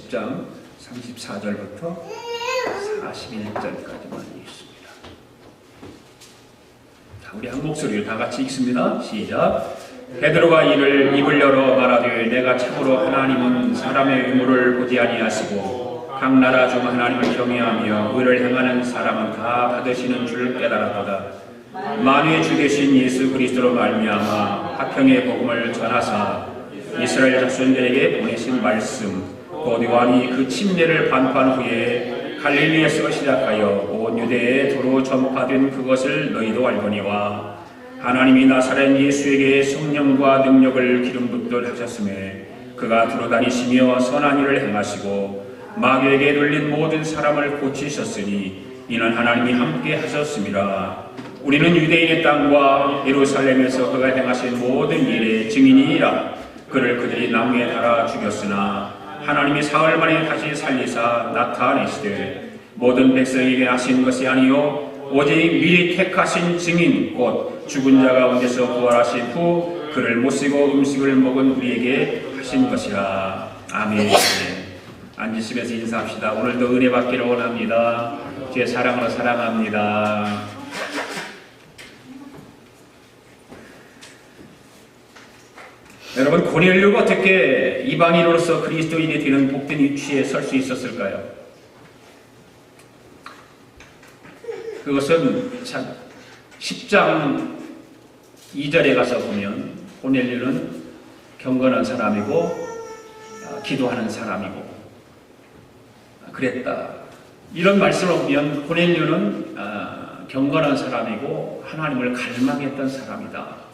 10장 34절부터 41절까지만 읽습니다. 자, 우리 한 목소리로 다 같이 읽습니다. 시작. 베드로가 이를 입을 열어 말하되 내가 참으로 하나님은 사람의 의무를 보지 아니하시고 각 나라 중 하나님을 경외하며 의를 행하는 사람은 다 받으시는 줄 깨달았도다. 만유의 주 되신 예수 그리스도로 말미암아 화평의 복음을 전하사 이스라엘 자손들에게 보내신 말씀 곧 요한이 그 침례를 반포한 후에 갈릴리에서 시작하여 온 유대에 도로 전파된 그것을 너희도 알거니와 하나님이 나사렛 예수에게 성령과 능력을 기름 붓듯 하셨음에 그가 두루다니시며 선한 일을 행하시고 마귀에게 눌린 모든 사람을 고치셨으니 이는 하나님이 함께 하셨음이라. 우리는 유대인의 땅과 예루살렘에서 그가 행하신 모든 일의 증인이라. 그를 그들이 나무에 달아 죽였으나 하나님이 사흘 만에 다시 살리사 나타내시되 모든 백성에게 하신 것이 아니요 오직 미리 택하신 증인 곧 죽은 자 가운데서 부활하신 후 그를 모시고 음식을 먹은 우리에게 하신 것이라. 아멘. 앉으시면서 인사합시다. 오늘도 은혜 받기를 원합니다. 제 사랑으로 사랑합니다. 여러분, 고넬료가 어떻게 이방인으로서 그리스도인이 되는 복된 위치에 설 수 있었을까요? 그것은 참 10장 2절에 가서 보면 고넬료는 경건한 사람이고 기도하는 사람이고 그랬다. 이런 말씀을 보면 고넬료는 경건한 사람이고 하나님을 갈망했던 사람이다.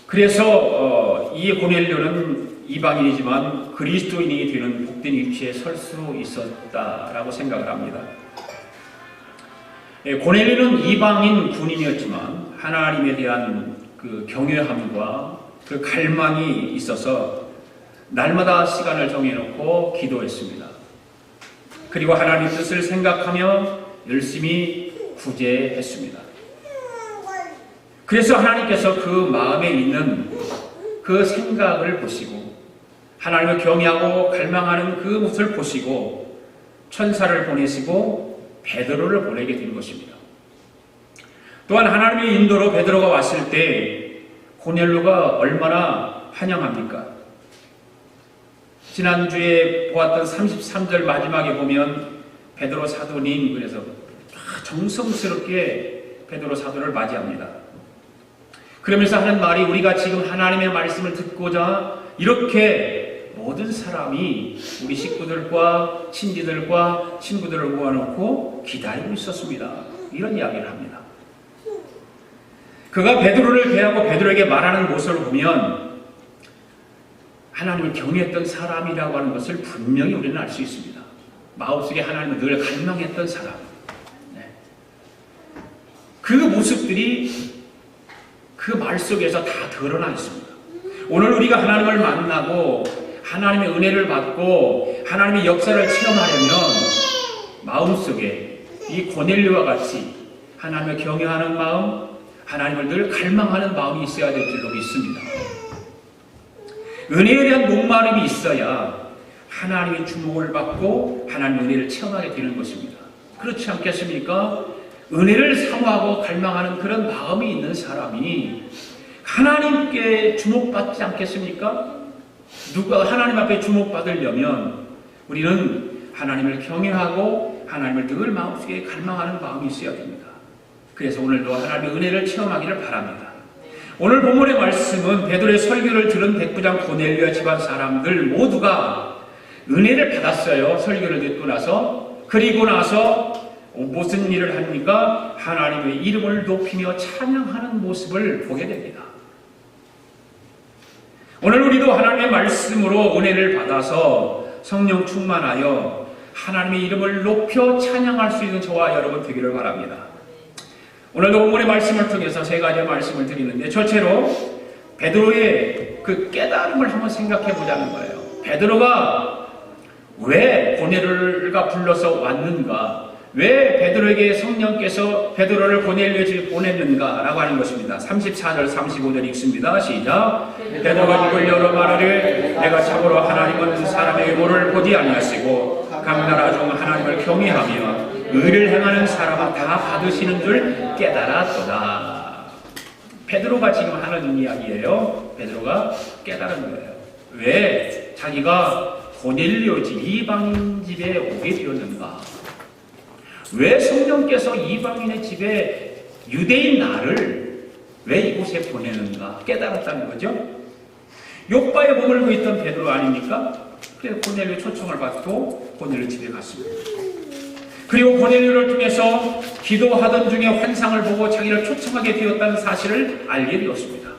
그래서 이 고넬료는 이방인이지만 그리스도인이 되는 복된 위치에 설 수 있었다라고 생각을 합니다. 고넬료는 이방인 군인이었지만 하나님에 대한 그 경외함과 그 갈망이 있어서 날마다 시간을 정해놓고 기도했습니다. 그리고 하나님 뜻을 생각하며 열심히 구제했습니다. 그래서 하나님께서 그 마음에 있는 그 생각을 보시고 하나님을 경외하고 갈망하는 그 모습을 보시고 천사를 보내시고 베드로를 보내게 된 것입니다. 또한 하나님의 인도로 베드로가 왔을 때 고넬료가 얼마나 환영합니까? 지난주에 보았던 33절 마지막에 보면 베드로 사도님 그래서 정성스럽게 베드로 사도를 맞이합니다. 그러면서 하는 말이 우리가 지금 하나님의 말씀을 듣고자 이렇게 모든 사람이 우리 식구들과 친지들과 친구들을 모아놓고 기다리고 있었습니다. 이런 이야기를 합니다. 그가 베드로를 대하고 베드로에게 말하는 모습을 보면 하나님을 경외했던 사람이라고 하는 것을 분명히 우리는 알 수 있습니다. 마음속에 하나님을 늘 갈망했던 사람. 그 모습들이 그 말 속에서 다 드러나 있습니다. 오늘 우리가 하나님을 만나고 하나님의 은혜를 받고 하나님의 역사를 체험하려면 마음속에 이 고넬료와 같이 하나님을 경외하는 마음, 하나님을 늘 갈망하는 마음이 있어야 될 줄로 믿습니다. 은혜에 대한 목마름이 있어야 하나님의 주목을 받고 하나님의 은혜를 체험하게 되는 것입니다. 그렇지 않겠습니까? 은혜를 사모하고 갈망하는 그런 마음이 있는 사람이 하나님께 주목받지 않겠습니까? 누가 하나님 앞에 주목받으려면 우리는 하나님을 경외하고 하나님을 늘 마음속에 갈망하는 마음이 있어야 됩니다. 그래서 오늘도 하나님의 은혜를 체험하기를 바랍니다. 오늘 본문의 말씀은 베드로의 설교를 들은 백부장 고넬료와 집안 사람들 모두가 은혜를 받았어요. 설교를 듣고 나서. 그리고 나서 무슨 일을 합니까? 하나님의 이름을 높이며 찬양하는 모습을 보게 됩니다. 오늘 우리도 하나님의 말씀으로 은혜를 받아서 성령 충만하여 하나님의 이름을 높여 찬양할 수 있는 저와 여러분 되기를 바랍니다. 오늘도 본문의 말씀을 통해서 세 가지의 말씀을 드리는데 첫째로 베드로의 그 깨달음을 한번 생각해 보자는 거예요. 베드로가 왜 고넬료가 불러서 왔는가? 왜 베드로에게 성령께서 베드로를 고넬료의 집에 보냈는가라고 하는 것입니다. 34절 35절 읽습니다. 시작. 베드로가 입을 열어 말하되 내가 참으로 하나님은 사람의 의모를 보지 아니하시고 각 나라 중 하나님을 경외하며 의를 행하는 사람은 다 받으시는 줄 깨달았도다. 베드로가 지금 하는 이야기예요. 베드로가 깨달은 거예요. 왜 자기가 고넬료 집, 이방인 집에 오게 되었는가? 왜 성령께서 이방인의 집에 유대인 나를 왜 이곳에 보내는가 깨달았다는 거죠. 욥바에 머물고 있던 베드로 아닙니까? 그래서 고넬료 초청을 받고 고넬료 집에 갔습니다. 그리고 고넬료를 통해서 기도하던 중에 환상을 보고 자기를 초청하게 되었다는 사실을 알게 되었습니다.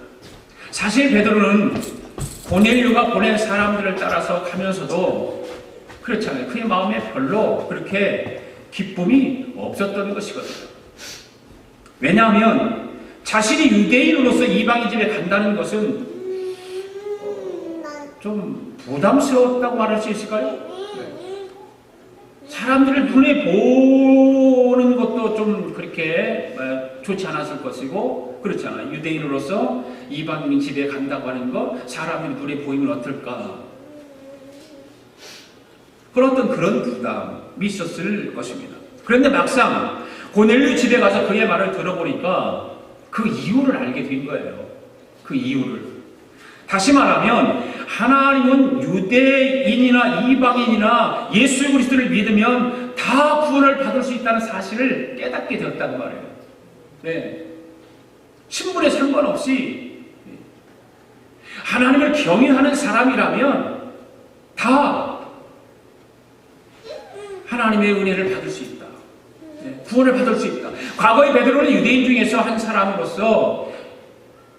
사실 베드로는 고넬료가 보낸 사람들을 따라서 가면서도 그렇잖아요. 그의 마음에 별로 그렇게 기쁨이 없었던 것이거든요. 왜냐하면 자신이 유대인으로서 이방인 집에 간다는 것은 좀 부담스러웠다고 말할 수 있을까요? 사람들을 눈에 보는 것도 좀 그렇게 좋지 않았을 것이고 그렇잖아요. 유대인으로서 이방인 집에 간다고 하는 거 사람들이 눈에 보이면 어떨까? 그런 부담이 있었을 것입니다. 그런데 막상 고넬료 집에 가서 그의 말을 들어보니까 그 이유를 알게 된 거예요. 그 이유를. 다시 말하면 하나님은 유대인이나 이방인이나 예수 그리스도를 믿으면 다 구원을 받을 수 있다는 사실을 깨닫게 되었다는 말이에요. 네. 신분에 상관없이 하나님을 경외하는 사람이라면 다 하나님의 은혜를 받을 수 있다. 구원을 받을 수 있다. 과거의 베드로는 유대인 중에서 한 사람으로서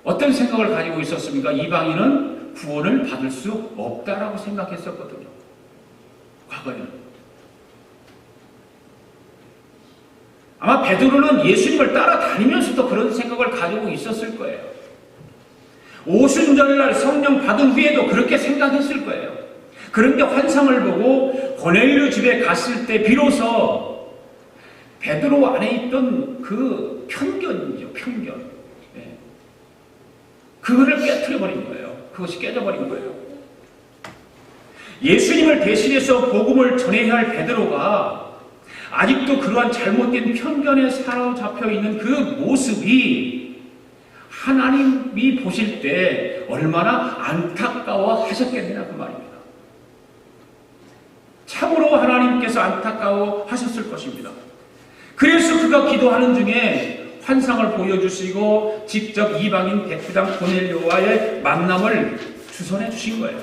어떤 생각을 가지고 있었습니까? 이방인은 구원을 받을 수 없다라고 생각했었거든요. 과거에는. 아마 베드로는 예수님을 따라다니면서도 그런 생각을 가지고 있었을 거예요. 오순절날 성령 받은 후에도 그렇게 생각했을 거예요. 그런데 환상을 보고 고넬료 집에 갔을 때 비로소 베드로 안에 있던 그 편견이죠. 편견. 네. 그거를 깨트려버린 거예요. 그것이 깨져버린 거예요. 예수님을 대신해서 복음을 전해야 할 베드로가 아직도 그러한 잘못된 편견에 사로잡혀 있는 그 모습이 하나님이 보실 때 얼마나 안타까워 하셨겠느냐 그 말입니다. 참으로 하나님께서 안타까워 하셨을 것입니다. 그래서 그가 기도하는 중에 환상을 보여주시고 직접 이방인 백부장 고넬료와의 만남을 주선해 주신 거예요.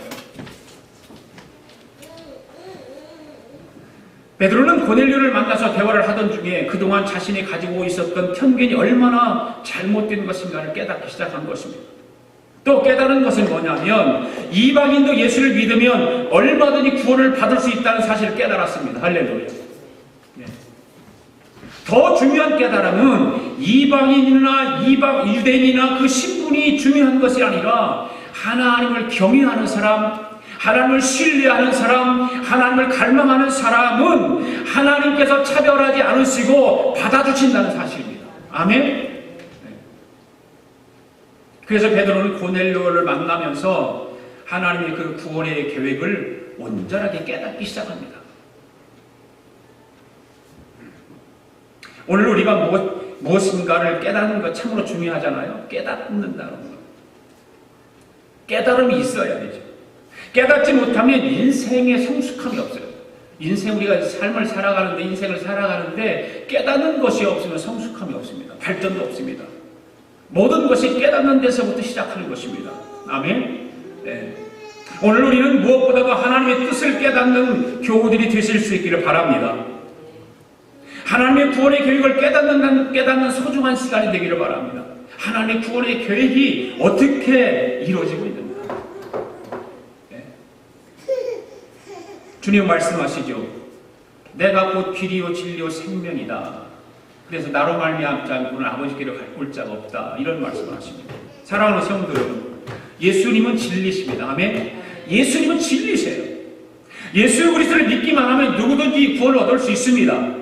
베드로는 고넬료를 만나서 대화를 하던 중에 그동안 자신이 가지고 있었던 편견이 얼마나 잘못된 것인가를 깨닫기 시작한 것입니다. 또 깨달은 것은 뭐냐면 이방인도 예수를 믿으면 얼마든지 구원을 받을 수 있다는 사실을 깨달았습니다. 할렐루야. 네. 더 중요한 깨달음은 이방인이나 유대인이나 그 신분이 중요한 것이 아니라 하나님을 경외하는 사람, 하나님을 신뢰하는 사람, 하나님을 갈망하는 사람은 하나님께서 차별하지 않으시고 받아주신다는 사실입니다. 아멘. 그래서 베드로는 고넬료를 만나면서 하나님의 그 구원의 계획을 온전하게 깨닫기 시작합니다. 오늘 우리가 무엇인가를 깨닫는 것 참으로 중요하잖아요. 깨닫는다는 것. 깨달음이 있어야 되죠. 깨닫지 못하면 인생에 성숙함이 없어요. 우리가 삶을 살아가는데 인생을 살아가는데 깨닫는 것이 없으면 성숙함이 없습니다. 발전도 없습니다. 모든 것이 깨닫는 데서부터 시작하는 것입니다. 아멘. 네. 오늘 우리는 무엇보다도 하나님의 뜻을 깨닫는 교우들이 되실 수 있기를 바랍니다. 하나님의 구원의 계획을 깨닫는 소중한 시간이 되기를 바랍니다. 하나님의 구원의 계획이 어떻게 이루어지고 있는가. 네. 주님 말씀하시죠. 내가 곧 길이요 진리요 생명이다. 그래서 나로 말미암지 않고는 아버지께로 갈 자가 없다. 이런 말씀을 하십니다. 사랑하는 성도 여러분, 예수님은 진리십니다. 아멘. 예수님은 진리세요. 예수 그리스도를 믿기만 하면 누구든지 구원을 얻을 수 있습니다.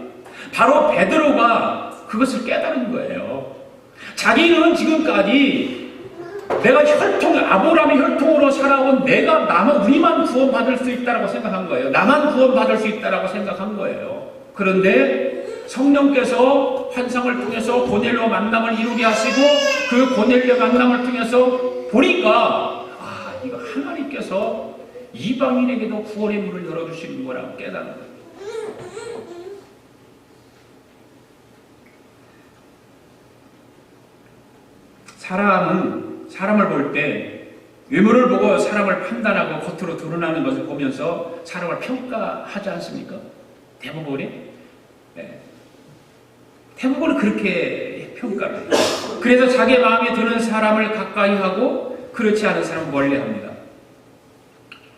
바로 베드로가 그것을 깨달은 거예요. 자기는 지금까지 내가 아브라함의 혈통으로 살아온 우리만 구원받을 수 있다라고 생각한 거예요. 나만 구원받을 수 있다라고 생각한 거예요. 그런데 성령께서 환상을 통해서 고넬료 만남을 이루게 하시고 그 고넬료 만남을 통해서 보니까 이거 하나님께서 이방인에게도 구원의 문을 열어주시는 거라고 깨닫는 거예요. 사람을 볼 때 외모를 보고 사람을 판단하고 겉으로 드러나는 것을 보면서 사람을 평가하지 않습니까? 대부분이? 네. 대부분은 그렇게 평가를 해요. 그래서 자기 마음에 드는 사람을 가까이 하고 그렇지 않은 사람은 멀리합니다.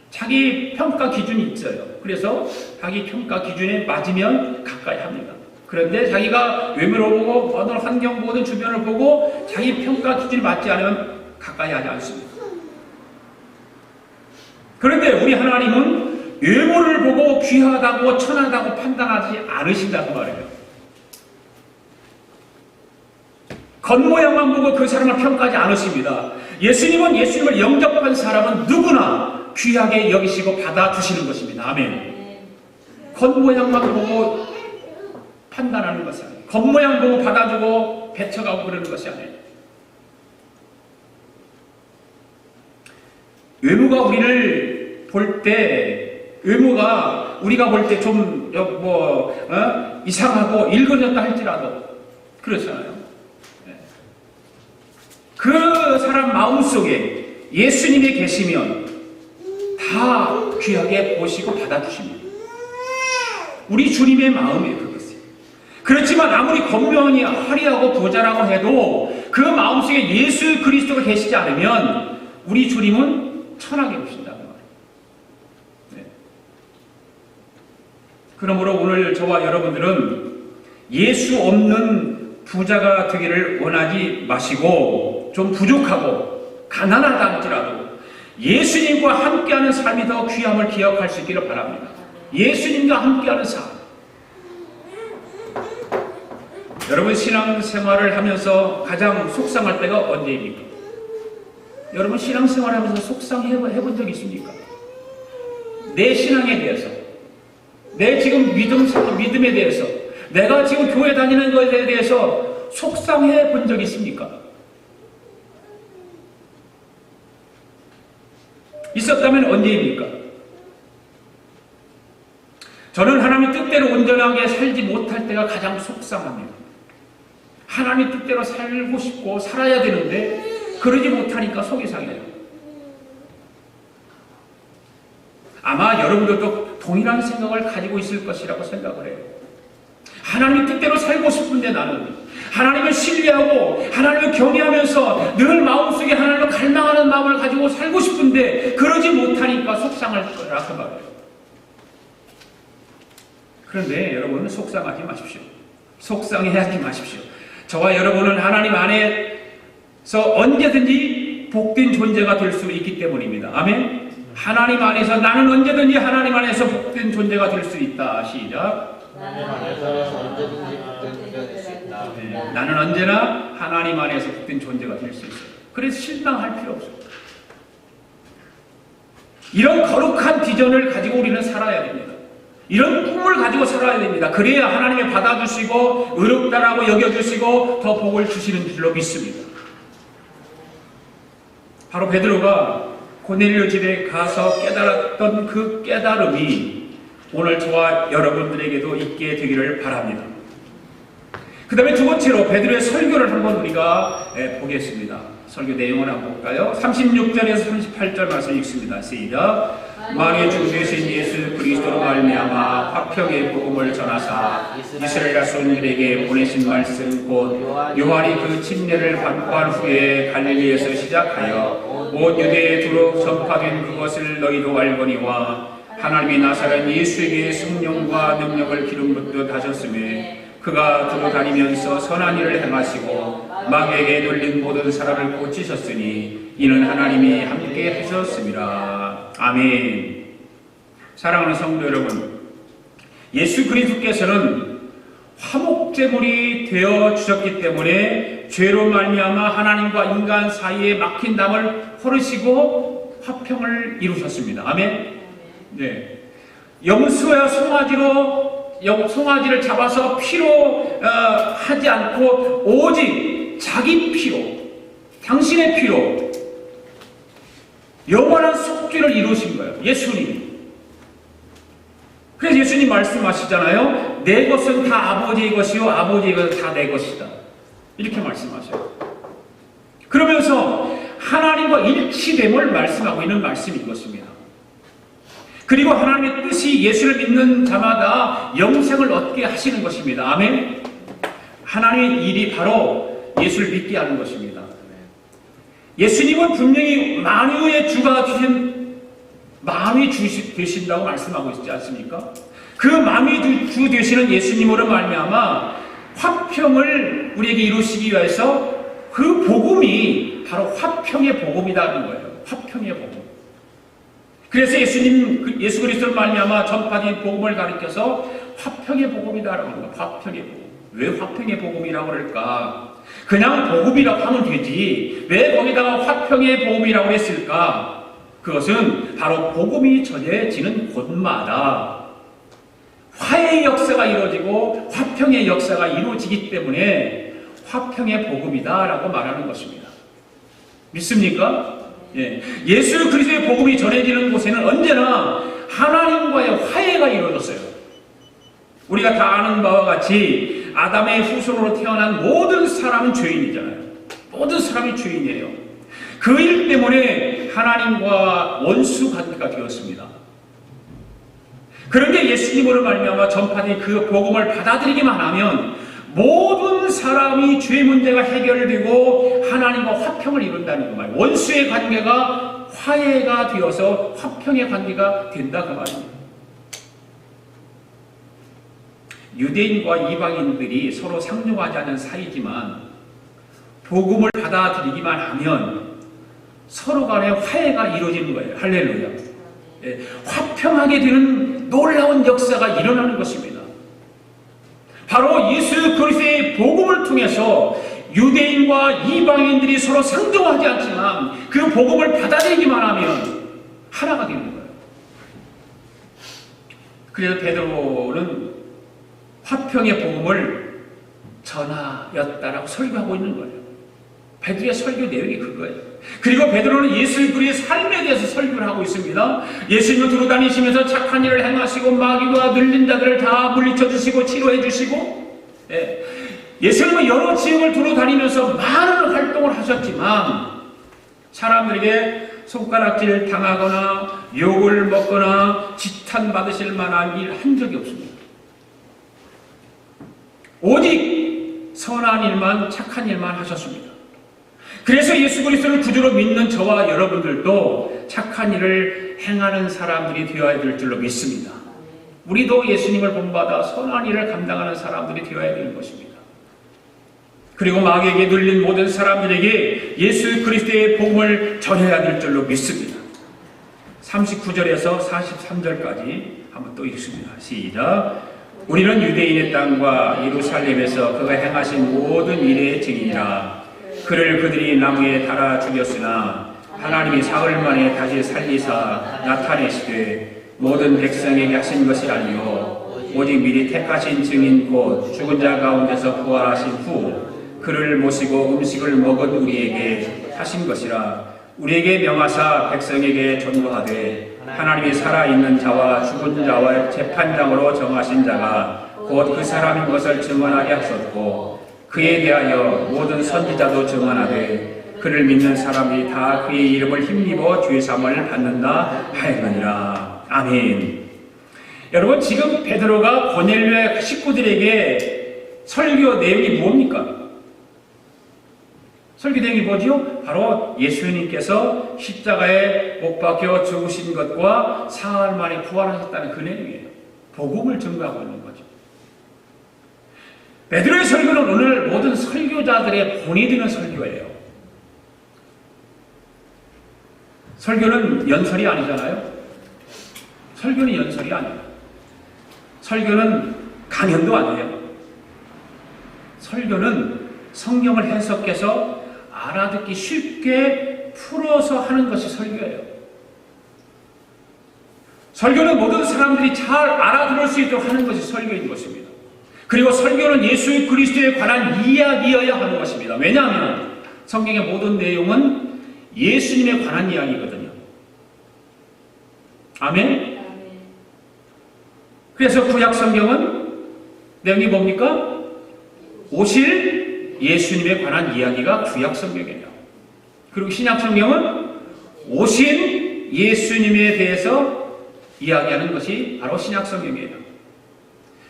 자기 평가 기준이 있어요. 그래서 자기 평가 기준에 맞으면 가까이 합니다. 그런데 자기가 외모를 보고 어느 환경 보든 주변을 보고 자기 평가 기준이 맞지 않으면 가까이 하지 않습니다. 그런데 우리 하나님은 외모를 보고 귀하다고 천하다고 판단하지 않으신다고 말해요. 겉모양만 보고 그 사람을 평가하지 않으십니다. 예수님은 예수님을 영접한 사람은 누구나 귀하게 여기시고 받아주시는 것입니다. 아멘. 겉모양만 보고 판단하는 것이 아니에요. 겉모양 보고 받아주고 배척하고 그러는 것이 아니에요. 외모가 우리를 볼 때, 외모가 우리가 볼 때 좀 이상하고 일그러졌다 할지라도 그렇잖아요. 그 사람 마음속에 예수님이 계시면 다 귀하게 보시고 받아주십니다. 우리 주님의 마음이에요, 그것이. 그렇지만 아무리 겉면이 화려하고 부자라고 해도 그 마음속에 예수 그리스도가 계시지 않으면 우리 주님은 천하게 보신다는 말이에요. 네. 그러므로 오늘 저와 여러분들은 예수 없는 부자가 되기를 원하지 마시고 좀 부족하고 가난하다 할지라도 예수님과 함께하는 삶이 더 귀함을 기억할 수 있기를 바랍니다. 예수님과 함께하는 삶. 여러분 신앙생활을 하면서 가장 속상할 때가 언제입니까? 여러분 신앙생활을 하면서 속상해본 적 있습니까? 내 신앙에 대해서, 내 지금 믿음에 대해서, 내가 지금 교회 다니는 것에 대해서 속상해 본 적 있습니까? 있었다면 언제입니까? 저는 하나님 뜻대로 온전하게 살지 못할 때가 가장 속상합니다. 하나님 뜻대로 살고 싶고 살아야 되는데 그러지 못하니까 속이 상해요. 아마 여러분들도 동일한 생각을 가지고 있을 것이라고 생각을 해요. 하나님 뜻대로 살고 싶은데 나는 하나님을 신뢰하고 하나님을 경외하면서 늘 마음속에 하나님을 갈망하는 마음을 가지고 살고 싶은데 그러지 못하니까 속상할 거라고 말해요. 그런데 여러분은 속상하지 마십시오. 속상해하지 마십시오. 저와 여러분은 하나님 안에서 언제든지 복된 존재가 될 수 있기 때문입니다. 아멘. 하나님 안에서 나는 언제든지 하나님 안에서 복된 존재가 될 수 있다. 시작. 하나님 안에서 언제든지 복된 존재가 될 수 있다. 네, 나는 언제나 하나님 안에서 복된 존재가 될 수 있어요. 그래서 실망할 필요 없어요. 이런 거룩한 비전을 가지고 우리는 살아야 됩니다. 이런 꿈을 가지고 살아야 됩니다. 그래야 하나님이 받아주시고 의롭다라고 여겨주시고 더 복을 주시는 줄로 믿습니다. 바로 베드로가 고넬료 집에 가서 깨달았던 그 깨달음이 오늘 저와 여러분들에게도 있게 되기를 바랍니다. 그 다음에 두 번째로 베드로의 설교를 한번 우리가 보겠습니다. 설교 내용을 한번 볼까요? 36절에서 38절 말씀 읽습니다. 시작. 만유의 주 되신 예수 그리스도로 말미암아 화평의 복음을 전하사 이스라엘 자손들에게 보내신 말씀 곧 요한이 그 침례를 받고한 후에 갈릴리에서 시작하여 온 유대에 두루 전파된 그것을 너희도 알거니와 하나님이 나사렛 예수에게 성령과 능력을 기름 붓듯 하셨으며 그가 두루 다니면서 선한 일을 행하시고 마귀에게 눌린 모든 사람을 고치셨으니 이는 하나님이 함께 하셨습니다. 아멘. 사랑하는 성도 여러분, 예수 그리스도께서는 화목제물이 되어 주셨기 때문에 죄로 말미암아 하나님과 인간 사이에 막힌 담을 헐으시고 화평을 이루셨습니다. 아멘. 네. 염소야 송아지를 잡아서 피로 하지 않고 오직 자기 피로, 당신의 피로 영원한 속죄를 이루신 거예요. 예수님이. 그래서 예수님 말씀하시잖아요. 내 것은 다 아버지의 것이요 아버지의 것은 다 내 것이다. 이렇게 말씀하셔요. 그러면서 하나님과 일치됨을 말씀하고 있는 말씀인 것입니다. 그리고 하나님의 뜻이 예수를 믿는 자마다 영생을 얻게 하시는 것입니다. 아멘. 하나님의 일이 바로 예수를 믿게 하는 것입니다. 예수님은 분명히 만유의 주가 되신다고 말씀하고 있지 않습니까? 그 만유의 주 되시는 예수님으로 말미암아 화평을 우리에게 이루시기 위해서 그 복음이 바로 화평의 복음이라는 거예요. 화평의 복음. 그래서 예수 그리스도를 말미암아 전파된 복음을 가리켜서 화평의 복음이다라고 합니다. 화평의 복음. 왜 화평의 복음이라고 그럴까? 그냥 복음이라고 하면 되지. 왜 거기다가 화평의 복음이라고 했을까? 그것은 바로 복음이 전해지는 곳마다 화해의 역사가 이루어지고 화평의 역사가 이루어지기 때문에 화평의 복음이다라고 말하는 것입니다. 믿습니까? 예. 예수 그리스도의 복음이 전해지는 곳에는 언제나 하나님과의 화해가 이루어졌어요. 우리가 다 아는 바와 같이 아담의 후손으로 태어난 모든 사람은 죄인이잖아요. 모든 사람이 죄인이에요. 그 일 때문에 하나님과 원수 관계가 되었습니다. 그런데 예수님으로 말미암아 전파된 그 복음을 받아들이기만 하면 모든 사람이 죄 문제가 해결되고 하나님과 화평을 이룬다는 그 말. 원수의 관계가 화해가 되어서 화평의 관계가 된다 그 말입니다. 유대인과 이방인들이 서로 상종하지 않는 사이지만 복음을 받아들이기만 하면 서로 간에 화해가 이루어지는 거예요. 할렐루야. 예, 화평하게 되는 놀라운 역사가 일어나는 것입니다. 바로 예수 그리스도의 복음을 통해서 유대인과 이방인들이 서로 상종하지 않지만 그 복음을 받아들이기만 하면 하나가 되는 거예요. 그래서 베드로는 화평의 복음을 전하였다라고 설교하고 있는 거예요. 베드로의 설교 내용이 그거예요. 그리고 베드로는 예수 그리스도의 삶에 대해서 설교를 하고 있습니다. 예수님을 두루 다니시면서 착한 일을 행하시고 마귀와 눌린 자들을 다 물리쳐 주시고 치료해 주시고, 예수님은 여러 지역을 두루 다니면서 많은 활동을 하셨지만 사람들에게 손가락질 당하거나 욕을 먹거나 지탄받으실 만한 일 한 적이 없습니다. 오직 선한 일만, 착한 일만 하셨습니다. 그래서 예수 그리스도를 구주로 믿는 저와 여러분들도 착한 일을 행하는 사람들이 되어야 될 줄로 믿습니다. 우리도 예수님을 본받아 선한 일을 감당하는 사람들이 되어야 되는 것입니다. 그리고 마귀에게 눌린 모든 사람들에게 예수 그리스도의 복음을 전해야 될 줄로 믿습니다. 39절에서 43절까지 한번 또 읽습니다. 시작. 우리는 유대인의 땅과 예루살렘에서 그가 행하신 모든 일의 증인이라. 그를 그들이 나무에 달아 죽였으나 하나님이 사흘 만에 다시 살리사 나타내시되 모든 백성에게 하신 것이 아니요 오직 미리 택하신 증인 곧 죽은 자 가운데서 부활하신 후 그를 모시고 음식을 먹은 우리에게 하신 것이라. 우리에게 명하사 백성에게 전도하되 하나님이 살아있는 자와 죽은 자와 재판장으로 정하신 자가 곧 그 사람인 것을 증언하게 하셨고 그에 대하여 모든 선지자도 증언하되 그를 믿는 사람이 다 그의 이름을 힘입어 죄사함을 받는다 하였느니라. 아멘. 여러분, 지금 베드로가 고넬료의 식구들에게 설교 내용이 뭡니까? 설교 내용이 뭐지요? 바로 예수님께서 십자가에 못 박혀 죽으신 것과 사흘 만에 부활하셨다는 그 내용이에요. 복음을 증거하고 있는 거죠. 베드로의 설교는 오늘 모든 설교자들의 본이 되는 설교예요. 설교는 연설이 아니잖아요. 설교는 연설이 아니에요. 설교는 강연도 아니에요. 설교는 성경을 해석해서 알아듣기 쉽게 풀어서 하는 것이 설교예요. 설교는 모든 사람들이 잘 알아들을 수 있도록 하는 것이 설교인 것입니다. 그리고 설교는 예수 그리스도에 관한 이야기여야 하는 것입니다. 왜냐하면 성경의 모든 내용은 예수님에 관한 이야기거든요. 아멘? 그래서 구약 성경은 내용이 뭡니까? 오실 예수님에 관한 이야기가 구약 성경이에요. 그리고 신약 성경은 오신 예수님에 대해서 이야기하는 것이 바로 신약 성경이에요.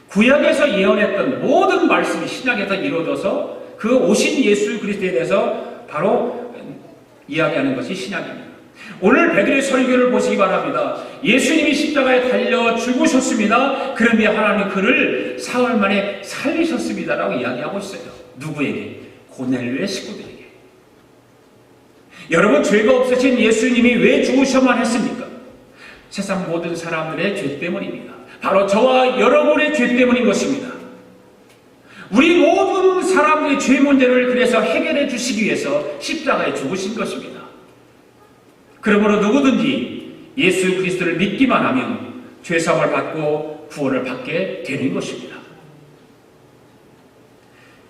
구약에서 예언했던 모든 말씀이 신약에서 이루어져서 그 오신 예수 그리스도에 대해서 바로 이야기하는 것이 신약입니다. 오늘 베드로의 설교를 보시기 바랍니다. 예수님이 십자가에 달려 죽으셨습니다. 그런데 하나님이 그를 사흘 만에 살리셨습니다라고 이야기하고 있어요. 누구에게? 고넬료의 식구들에게. 여러분, 죄가 없으신 예수님이 왜 죽으셔만 했습니까? 세상 모든 사람들의 죄 때문입니다. 바로 저와 여러분의 죄 때문인 것입니다. 우리 모든 사람들의 죄 문제를 그래서 해결해 주시기 위해서 십자가에 죽으신 것입니다. 그러므로 누구든지 예수 그리스도를 믿기만 하면 죄사함을 받고 구원을 받게 되는 것입니다.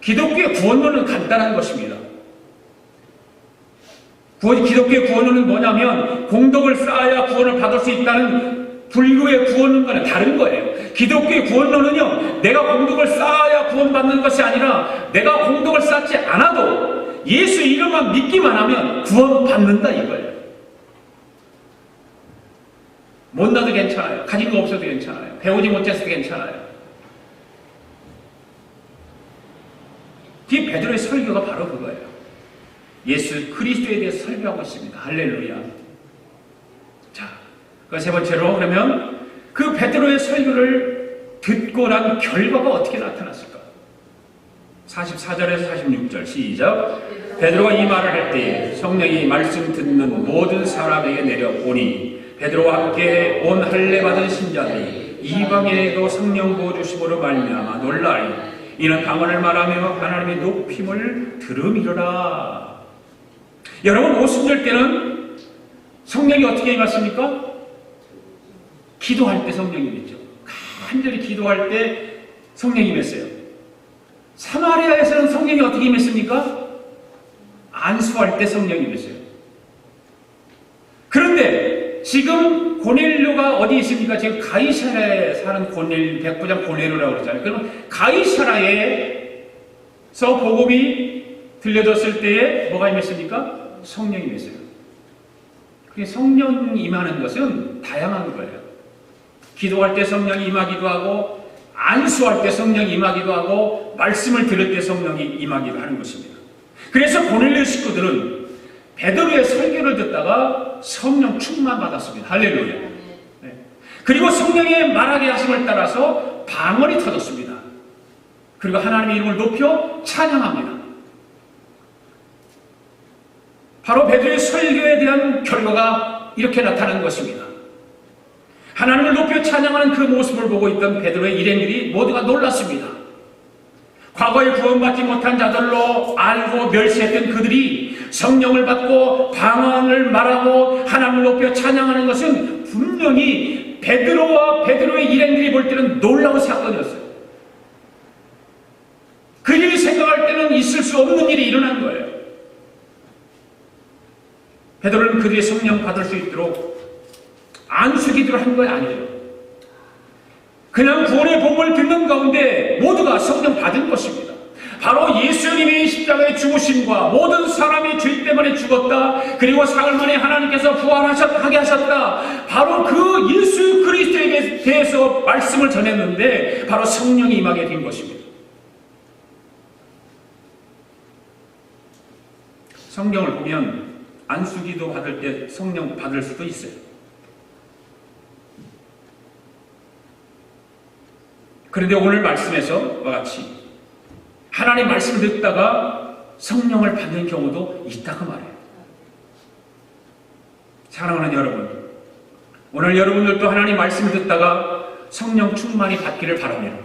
기독교의 구원론은 간단한 것입니다. 기독교의 구원론은 뭐냐면 공덕을 쌓아야 구원을 받을 수 있다는 불교의 구원론과는 다른 거예요. 기독교의 구원론은요, 내가 공덕을 쌓아야 구원받는 것이 아니라 내가 공덕을 쌓지 않아도 예수 이름만 믿기만 하면 구원받는다 이거예요. 못나도 괜찮아요. 가진 거 없어도 괜찮아요. 배우지 못했어도 괜찮아요. 이 베드로의 설교가 바로 그거예요. 예수 그리스도에 대해서 설교하고 있습니다. 할렐루야. 자, 그 세 번째로 그러면 그 베드로의 설교를 듣고 난 결과가 어떻게 나타났을까? 44절에서 46절 시작. 베드로가 이 말을 할 때에 성령이 말씀 듣는 모든 사람에게 내려오니 베드로와 함께 온 할례 받은 신자들이 이방인에게도 성령 부어 주심으로 말미암아 놀라리. 이는 방언을 말하며 하나님의 높임을 들음이로라. 여러분, 오순절 때는 성령이 어떻게 임했습니까? 기도할 때 성령이 임했죠. 간절히 기도할 때 성령이 임했어요. 사마리아에서는 성령이 어떻게 임했습니까? 안수할 때 성령이 임했어요. 그런데 지금 고넬료가 어디 있습니까? 지금 가이사라에 사는 백부장 고넬료라고 그러잖아요. 그러면 가이사라에서 복음이 들려졌을 때에 뭐가 임했습니까? 성령이 임했어요. 그게 성령 임하는 것은 다양한 거예요. 기도할 때 성령이 임하기도 하고, 안수할 때 성령이 임하기도 하고, 말씀을 들을 때 성령이 임하기도 하는 것입니다. 그래서 고넬료 식구들은 베드로의 설교를 듣다가 성령 충만 받았습니다. 할렐루야. 네. 그리고 성령의 말하게 하심을 따라서 방언이 터졌습니다. 그리고 하나님의 이름을 높여 찬양합니다. 바로 베드로의 설교에 대한 결과가 이렇게 나타난 것입니다. 하나님을 높여 찬양하는 그 모습을 보고 있던 베드로의 일행들이 모두가 놀랐습니다. 과거에 구원받지 못한 자들로 알고 멸시했던 그들이 성령을 받고 방언을 말하고 하나님을 높여 찬양하는 것은 분명히 베드로와 베드로의 일행들이 볼 때는 놀라운 사건이었어요. 그들이 생각할 때는 있을 수 없는 일이 일어난 거예요. 베드로는 그들이 성령 받을 수 있도록 안수 기도를 한 건 아니에요. 그냥 구원의 복음을 듣는 가운데 모두가 성령 받은 것입니다. 바로 예수님이 십자가에 죽으심과 모든 사람이 죄 때문에 죽었다. 그리고 사흘 만에 하나님께서 부활하게 하셨다. 바로 그 예수 그리스도에 대해서 말씀을 전했는데 바로 성령이 임하게 된 것입니다. 성경을 보면 안수기도 받을 때 성령 받을 수도 있어요. 그런데 오늘 말씀에서 같이 하나님 말씀을 듣다가 성령을 받는 경우도 있다고 말해요. 사랑하는 여러분, 오늘 여러분들도 하나님 말씀을 듣다가 성령 충만히 받기를 바랍니다.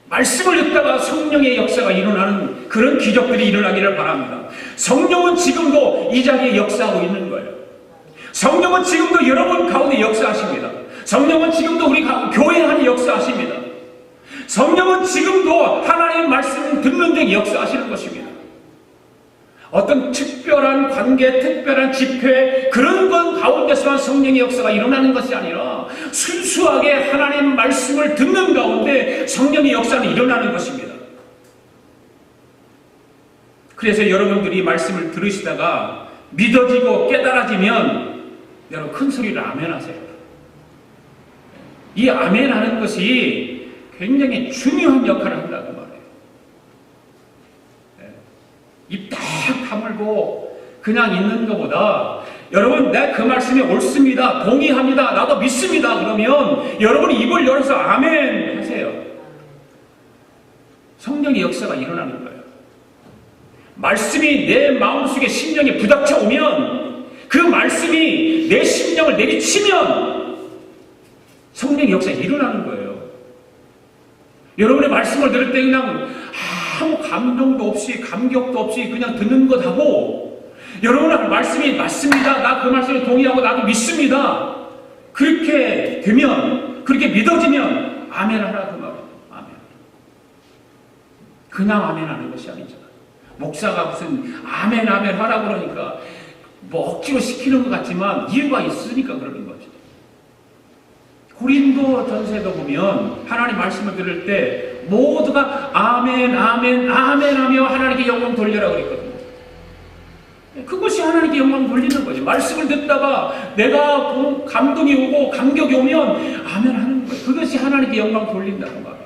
말씀을 듣다가 성령의 역사가 일어나는 그런 기적들이 일어나기를 바랍니다. 성령은 지금도 이 자리에 역사하고 있는 거예요. 성령은 지금도 여러분 가운데 역사하십니다. 성령은 지금도 우리 교회 안에 역사하십니다. 성령은 지금도 하나님의 말씀을 듣는 데 역사하시는 것입니다. 어떤 특별한 관계, 특별한 집회 그런 것 가운데서만 성령의 역사가 일어나는 것이 아니라 순수하게 하나님의 말씀을 듣는 가운데 성령의 역사는 일어나는 것입니다. 그래서 여러분들이 말씀을 들으시다가 믿어지고 깨달아지면 여러분 큰 소리로 아멘 하세요. 이 아멘 하는 것이 굉장히 중요한 역할을 한다고 말해요. 입 딱 다물고 그냥 있는 것보다 여러분 내 그 말씀이 옳습니다. 동의합니다. 나도 믿습니다. 그러면 여러분이 입을 열어서 아멘 하세요. 성령의 역사가 일어나는 거예요. 말씀이 내 마음속에 심령에 부닥쳐 오면 그 말씀이 내 심령을 내리치면 성령의 역사가 일어나는 거예요. 여러분의 말씀을 들을 때 그냥 아무 감동도 없이 감격도 없이 그냥 듣는 것하고 여러분의 말씀이 맞습니다. 나 그 말씀에 동의하고 나도 믿습니다. 그렇게 되면 그렇게 믿어지면 아멘 하라 그 말이에요. 아멘. 그냥 아멘 하는 것이 아니잖아요. 목사가 무슨 아멘 아멘 하라고 그러니까 뭐 억지로 시키는 것 같지만 이유가 있으니까 그러는 거죠. 고린도 전서에도 보면 하나님 말씀을 들을 때 모두가 아멘 아멘 아멘 하며 하나님께 영광 돌려라 그랬거든요. 그것이 하나님께 영광 돌리는 거죠. 말씀을 듣다가 내가 감동이 오고 감격이 오면 아멘 하는 거예요. 그것이 하나님께 영광 돌린다고 말해요.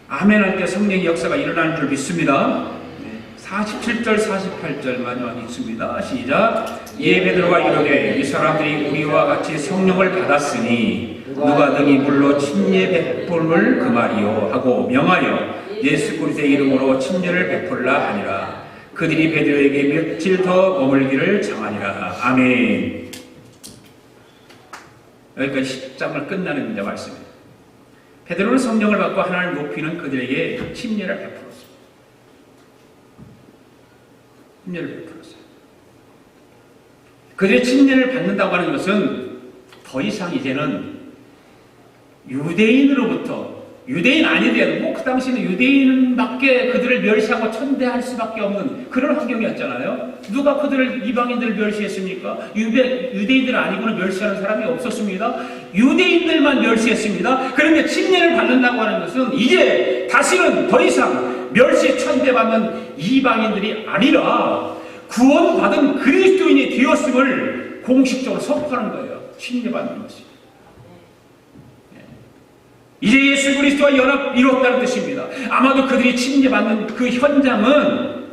아멘 할 때 성령의 역사가 일어나는 줄 믿습니다. 47절 48절 마지막 읽습니다. 시작. 예 베드로가 이르되 이 사람들이 우리와 같이 성령을 받았으니 누가 등이 물로 침례 베풀을 금하리요 하고 명하여 예수 그리스도의 이름으로 침례를 베풀라 하니라. 그들이 베드로에게 며칠 더 머물기를 청하니라. 아멘. 여기까지 10장을 끝나는 이제 말씀입니다. 베드로는 성령을 받고 하나님을 높이는 그들에게 침례를 베풀었습니다. 침례를 베풀었어요. 그들의 침례를 받는다고 하는 것은 더 이상 이제는 유대인으로부터 유대인 아니더라도 뭐 그 당시에는 유대인밖에 그들을 멸시하고 천대할 수밖에 없는 그런 환경이었잖아요. 누가 그들을 이방인들을 멸시했습니까? 유대인들 아니고는 멸시하는 사람이 없었습니다. 유대인들만 멸시했습니다. 그런데 침례를 받는다고 하는 것은 이제 다시는 더 이상 멸시 천대받는 이방인들이 아니라 구원받은 그리스도인이 되었음을 공식적으로 선포하는 거예요. 침례받는 것이. 이제 예수 그리스도와 연합 이뤘다는 뜻입니다. 아마도 그들이 침례받는 그 현장은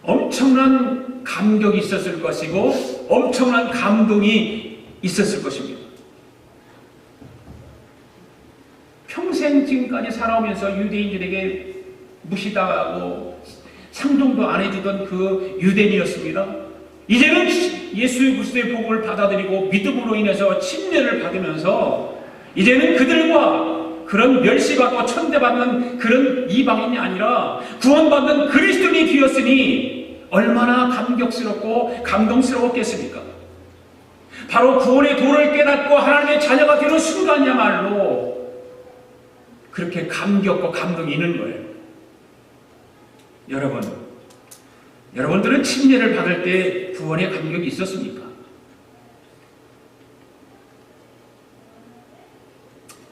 엄청난 감격이 있었을 것이고 엄청난 감동이 있었을 것입니다. 평생 지금까지 살아오면서 유대인들에게 무시당하고 상종도 안 해주던 그 유대인이었습니다. 이제는 예수 그리스도의 복음을 받아들이고 믿음으로 인해서 침례를 받으면서 이제는 그들과 그런 멸시받고 천대받는 그런 이방인이 아니라 구원받는 그리스도인이 되었으니 얼마나 감격스럽고 감동스러웠겠습니까? 바로 구원의 도를 깨닫고 하나님의 자녀가 되는 순간이야말로 그렇게 감격과 감동이 있는 거예요. 여러분들은 침례를 받을 때 구원의 감격이 있었습니까?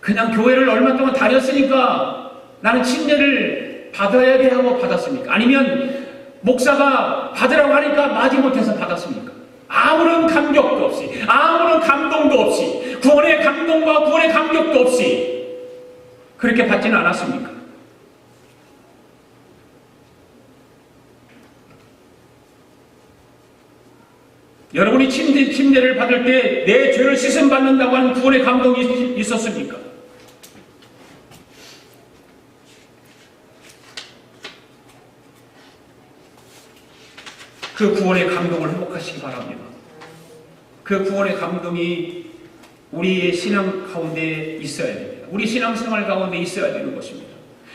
그냥 교회를 얼마 동안 다녔으니까 나는 침례를 받아야 돼 하고 받았습니까? 아니면 목사가 받으라고 하니까 마지못해서 받았습니까? 아무런 감격도 없이, 아무런 감동도 없이, 구원의 감동과 구원의 감격도 없이 그렇게 받지는 않았습니까? 여러분이 침례를 받을 때 내 죄를 씻음받는다고 하는 구원의 감동이 있었습니까? 그 구원의 감동을 회복하시기 바랍니다. 그 구원의 감동이 우리의 신앙 가운데 있어야 됩니다. 우리 신앙생활 가운데 있어야 되는 것입니다.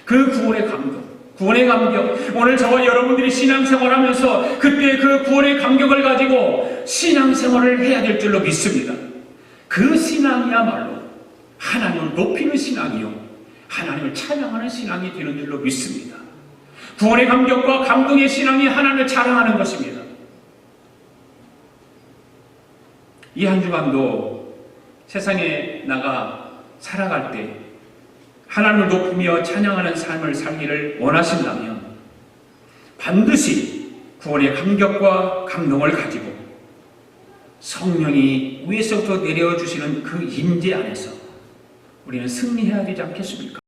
그 구원의 감격, 구원의 감격. 오늘 저와 여러분들이 신앙생활하면서 그때 그 구원의 감격을 가지고 신앙생활을 해야 될 줄로 믿습니다. 그 신앙이야말로 하나님을 높이는 신앙이요, 하나님을 찬양하는 신앙이 되는 줄로 믿습니다. 구원의 감격과 감동의 신앙이 하나님을 자랑하는 것입니다. 이 한 주간도 세상에 나가 살아갈 때 하나님을 높이며 찬양하는 삶을 살기를 원하신다면 반드시 구원의 감격과 감동을 가지고 성령이 위에서부터 내려주시는 그 임재 안에서 우리는 승리해야 되지 않겠습니까?